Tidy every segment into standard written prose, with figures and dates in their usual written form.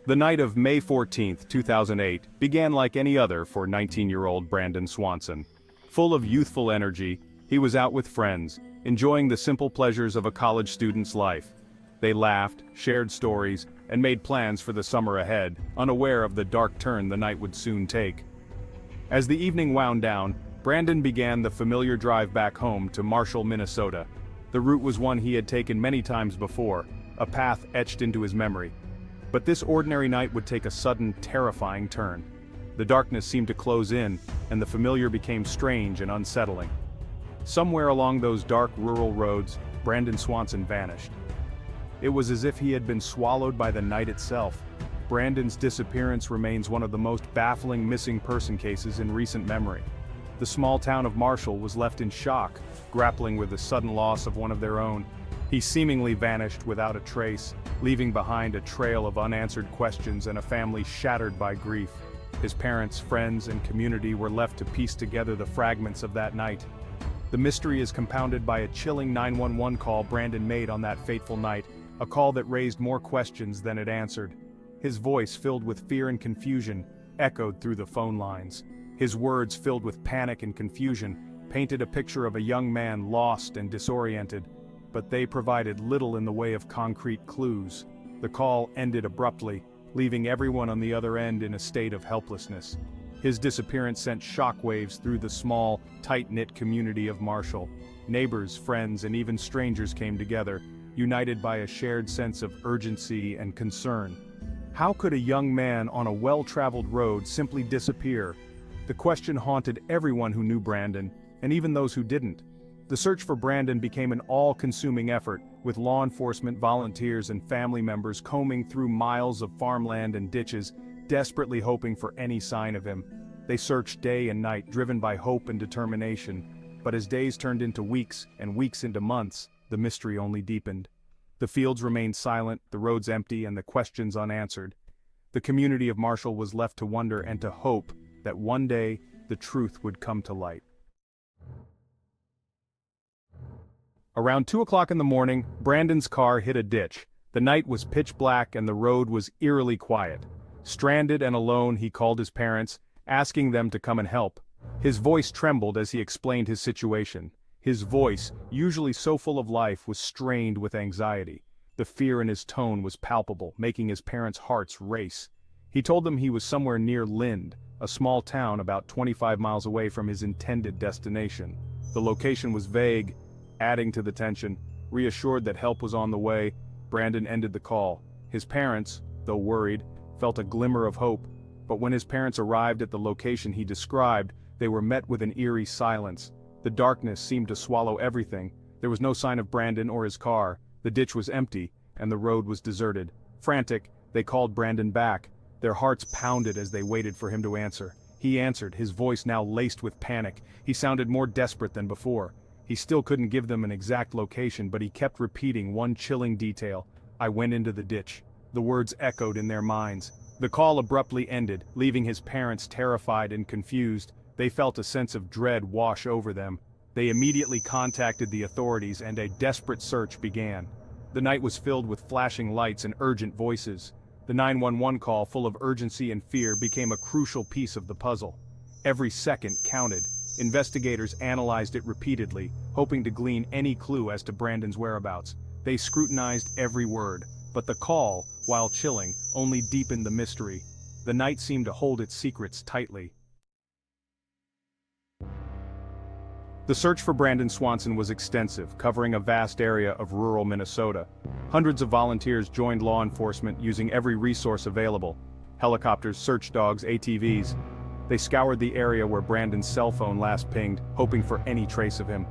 The night of May 14, 2008, began like any other for 19-year-old Brandon Swanson. Full of youthful energy, he was out with friends, enjoying the simple pleasures of a college student's life. They laughed, shared stories, and made plans for the summer ahead, unaware of the dark turn the night would soon take. As the evening wound down, Brandon began the familiar drive back home to Marshall, Minnesota. The route was one he had taken many times before, a path etched into his memory. But this ordinary night would take a sudden, terrifying turn. The darkness seemed to close in, and the familiar became strange and unsettling. Somewhere along those dark rural roads, Brandon Swanson vanished. It was as if he had been swallowed by the night itself. Brandon's disappearance remains one of the most baffling missing person cases in recent memory. The small town of Marshall was left in shock, grappling with the sudden loss of one of their own. He seemingly vanished without a trace, leaving behind a trail of unanswered questions and a family shattered by grief. His parents, friends, and community were left to piece together the fragments of that night. The mystery is compounded by a chilling 911 call Brandon made on that fateful night, a call that raised more questions than it answered. His voice, filled with fear and confusion, echoed through the phone lines. His words, filled with panic and confusion, painted a picture of a young man lost and disoriented, but they provided little in the way of concrete clues. The call ended abruptly, leaving everyone on the other end in a state of helplessness. His disappearance sent shockwaves through the small, tight-knit community of Marshall. Neighbors, friends, and even strangers came together, united by a shared sense of urgency and concern. How could a young man on a well-traveled road simply disappear? The question haunted everyone who knew Brandon, and even those who didn't. The search for Brandon became an all-consuming effort, with law enforcement volunteers and family members combing through miles of farmland and ditches, desperately hoping for any sign of him. They searched day and night, driven by hope and determination. But as days turned into weeks, and weeks into months, the mystery only deepened. The fields remained silent, the roads empty, and the questions unanswered. The community of Marshall was left to wonder and to hope that one day the truth would come to light. Around 2 o'clock in the morning, Brandon's car hit a ditch. The night was pitch black and the road was eerily quiet. Stranded and alone, he called his parents, asking them to come and help. His voice trembled as he explained his situation. His voice, usually so full of life, was strained with anxiety. The fear in his tone was palpable, making his parents' hearts race. He told them he was somewhere near Lind, a small town about 25 miles away from his intended destination. The location was vague, adding to the tension. Reassured that help was on the way, Brandon ended the call. His parents, though worried, felt a glimmer of hope, but when his parents arrived at the location he described, they were met with an eerie silence. The darkness seemed to swallow everything. There was no sign of Brandon or his car. The ditch was empty, and the road was deserted. Frantic, they called Brandon back. Their hearts pounded as they waited for him to answer. He answered, his voice now laced with panic. He sounded more desperate than before. He still couldn't give them an exact location, but he kept repeating one chilling detail. "I went into the ditch." The words echoed in their minds. The call abruptly ended, leaving his parents terrified and confused. They felt a sense of dread wash over them. They immediately contacted the authorities and a desperate search began. The night was filled with flashing lights and urgent voices. The 911 call, full of urgency and fear, became a crucial piece of the puzzle. Every second counted. Investigators analyzed it repeatedly, hoping to glean any clue as to Brandon's whereabouts. They scrutinized every word, but the call, while chilling, only deepened the mystery. The night seemed to hold its secrets tightly. The search for Brandon Swanson was extensive, covering a vast area of rural Minnesota. Hundreds of volunteers joined law enforcement, using every resource available: helicopters, search dogs, ATVs. They scoured the area where Brandon's cell phone last pinged, hoping for any trace of him.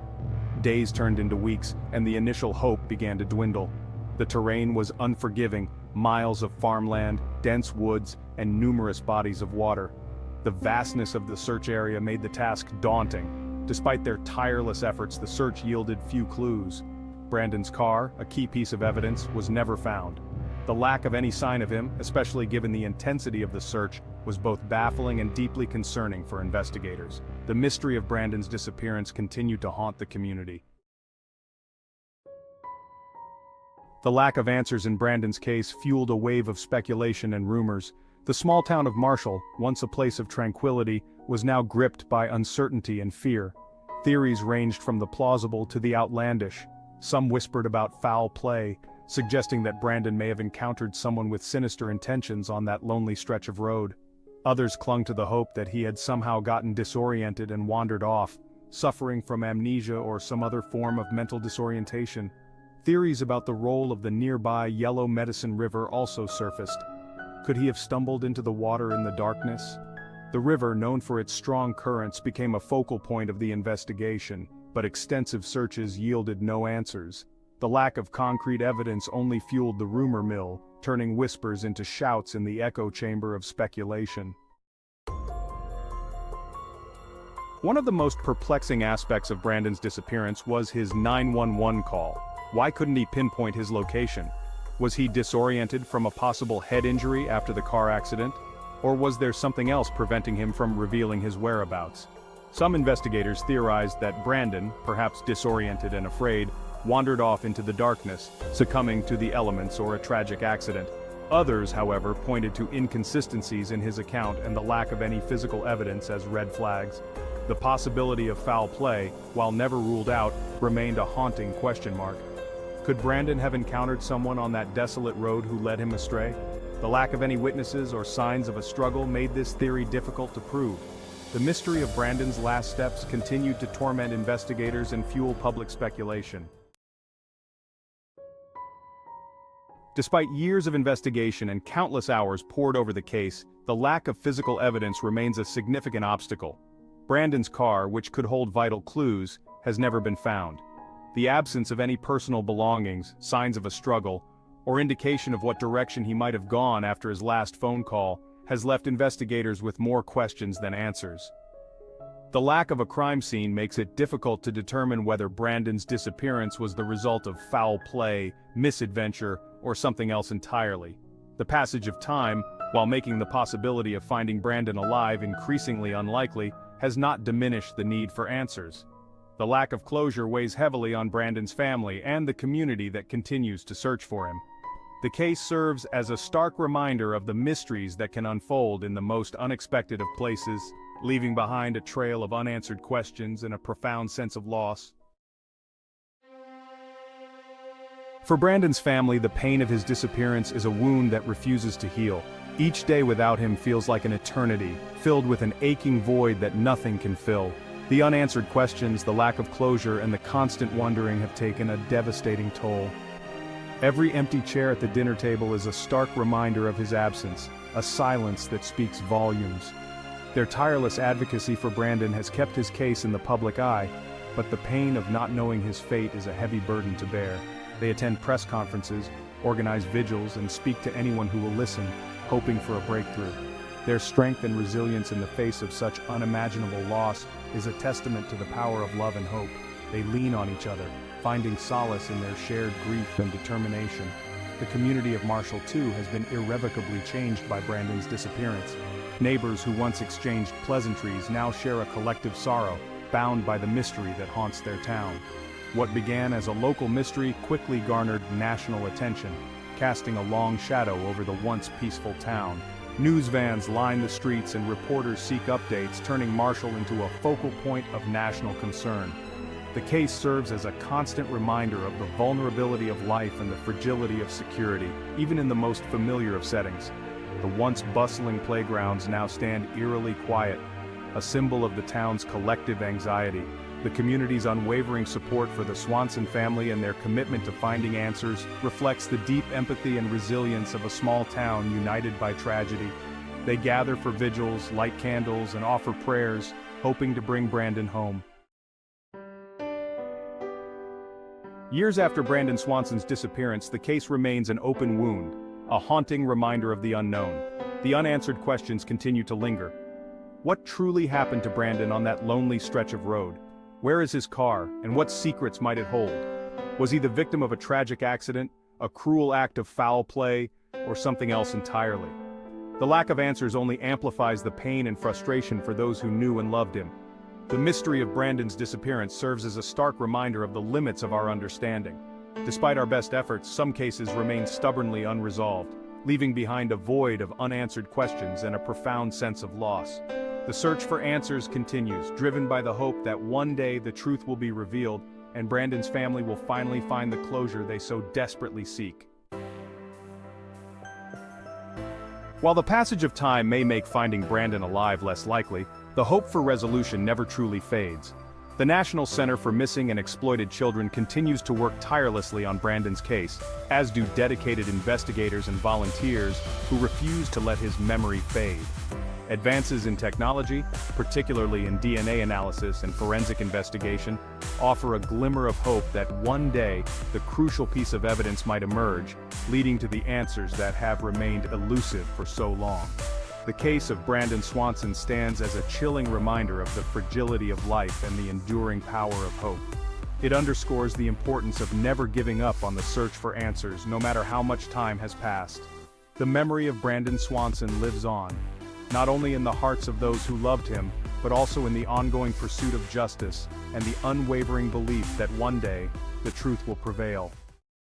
Days turned into weeks, and the initial hope began to dwindle. The terrain was unforgiving, miles of farmland, dense woods, and numerous bodies of water. The vastness of the search area made the task daunting. Despite their tireless efforts, the search yielded few clues. Brandon's car, a key piece of evidence, was never found. The lack of any sign of him, especially given the intensity of the search, was both baffling and deeply concerning for investigators. The mystery of Brandon's disappearance continued to haunt the community. The lack of answers in Brandon's case fueled a wave of speculation and rumors. The small town of Marshall, once a place of tranquility, was now gripped by uncertainty and fear. Theories ranged from the plausible to the outlandish. Some whispered about foul play, suggesting that Brandon may have encountered someone with sinister intentions on that lonely stretch of road. Others clung to the hope that he had somehow gotten disoriented and wandered off, suffering from amnesia or some other form of mental disorientation. Theories about the role of the nearby Yellow Medicine River also surfaced. Could he have stumbled into the water in the darkness? The river, known for its strong currents, became a focal point of the investigation, but extensive searches yielded no answers. The lack of concrete evidence only fueled the rumor mill, turning whispers into shouts in the echo chamber of speculation. One of the most perplexing aspects of Brandon's disappearance was his 911 call. Why couldn't he pinpoint his location? Was he disoriented from a possible head injury after the car accident? Or was there something else preventing him from revealing his whereabouts? Some investigators theorized that Brandon, perhaps disoriented and afraid, wandered off into the darkness, succumbing to the elements or a tragic accident. Others, however, pointed to inconsistencies in his account and the lack of any physical evidence as red flags. The possibility of foul play, while never ruled out, remained a haunting question mark. Could Brandon have encountered someone on that desolate road who led him astray? The lack of any witnesses or signs of a struggle made this theory difficult to prove. The mystery of Brandon's last steps continued to torment investigators and fuel public speculation. Despite years of investigation and countless hours poured over the case, the lack of physical evidence remains a significant obstacle. Brandon's car, which could hold vital clues, has never been found. The absence of any personal belongings, signs of a struggle, or indication of what direction he might have gone after his last phone call, has left investigators with more questions than answers. The lack of a crime scene makes it difficult to determine whether Brandon's disappearance was the result of foul play, misadventure, or something else entirely. The passage of time, while making the possibility of finding Brandon alive increasingly unlikely, has not diminished the need for answers. The lack of closure weighs heavily on Brandon's family and the community that continues to search for him. The case serves as a stark reminder of the mysteries that can unfold in the most unexpected of places, leaving behind a trail of unanswered questions and a profound sense of loss. For Brandon's family, the pain of his disappearance is a wound that refuses to heal. Each day without him feels like an eternity, filled with an aching void that nothing can fill. The unanswered questions, the lack of closure, and the constant wondering have taken a devastating toll. Every empty chair at the dinner table is a stark reminder of his absence, a silence that speaks volumes. Their tireless advocacy for Brandon has kept his case in the public eye, but the pain of not knowing his fate is a heavy burden to bear. They attend press conferences, organize vigils, and speak to anyone who will listen, hoping for a breakthrough. Their strength and resilience in the face of such unimaginable loss is a testament to the power of love and hope. They lean on each other, finding solace in their shared grief and determination. The community of Marshall, too, has been irrevocably changed by Brandon's disappearance. Neighbors who once exchanged pleasantries now share a collective sorrow, bound by the mystery that haunts their town. What began as a local mystery quickly garnered national attention, casting a long shadow over the once peaceful town. News vans line the streets and reporters seek updates, turning Marshall into a focal point of national concern. The case serves as a constant reminder of the vulnerability of life and the fragility of security, even in the most familiar of settings. The once bustling playgrounds now stand eerily quiet, a symbol of the town's collective anxiety. The community's unwavering support for the Swanson family and their commitment to finding answers reflects the deep empathy and resilience of a small town united by tragedy. They gather for vigils, light candles, and offer prayers, hoping to bring Brandon home. Years after Brandon Swanson's disappearance, the case remains an open wound, a haunting reminder of the unknown. The unanswered questions continue to linger. What truly happened to Brandon on that lonely stretch of road? Where is his car, and what secrets might it hold? Was he the victim of a tragic accident, a cruel act of foul play, or something else entirely? The lack of answers only amplifies the pain and frustration for those who knew and loved him. The mystery of Brandon's disappearance serves as a stark reminder of the limits of our understanding. Despite our best efforts, some cases remain stubbornly unresolved, leaving behind a void of unanswered questions and a profound sense of loss. The search for answers continues, driven by the hope that one day the truth will be revealed and Brandon's family will finally find the closure they so desperately seek. While the passage of time may make finding Brandon alive less likely, the hope for resolution never truly fades. The National Center for Missing and Exploited Children continues to work tirelessly on Brandon's case, as do dedicated investigators and volunteers who refuse to let his memory fade. Advances in technology, particularly in DNA analysis and forensic investigation, offer a glimmer of hope that one day the crucial piece of evidence might emerge, leading to the answers that have remained elusive for so long. The case of Brandon Swanson stands as a chilling reminder of the fragility of life and the enduring power of hope. It underscores the importance of never giving up on the search for answers, no matter how much time has passed. The memory of Brandon Swanson lives on, not only in the hearts of those who loved him, but also in the ongoing pursuit of justice and the unwavering belief that one day, the truth will prevail.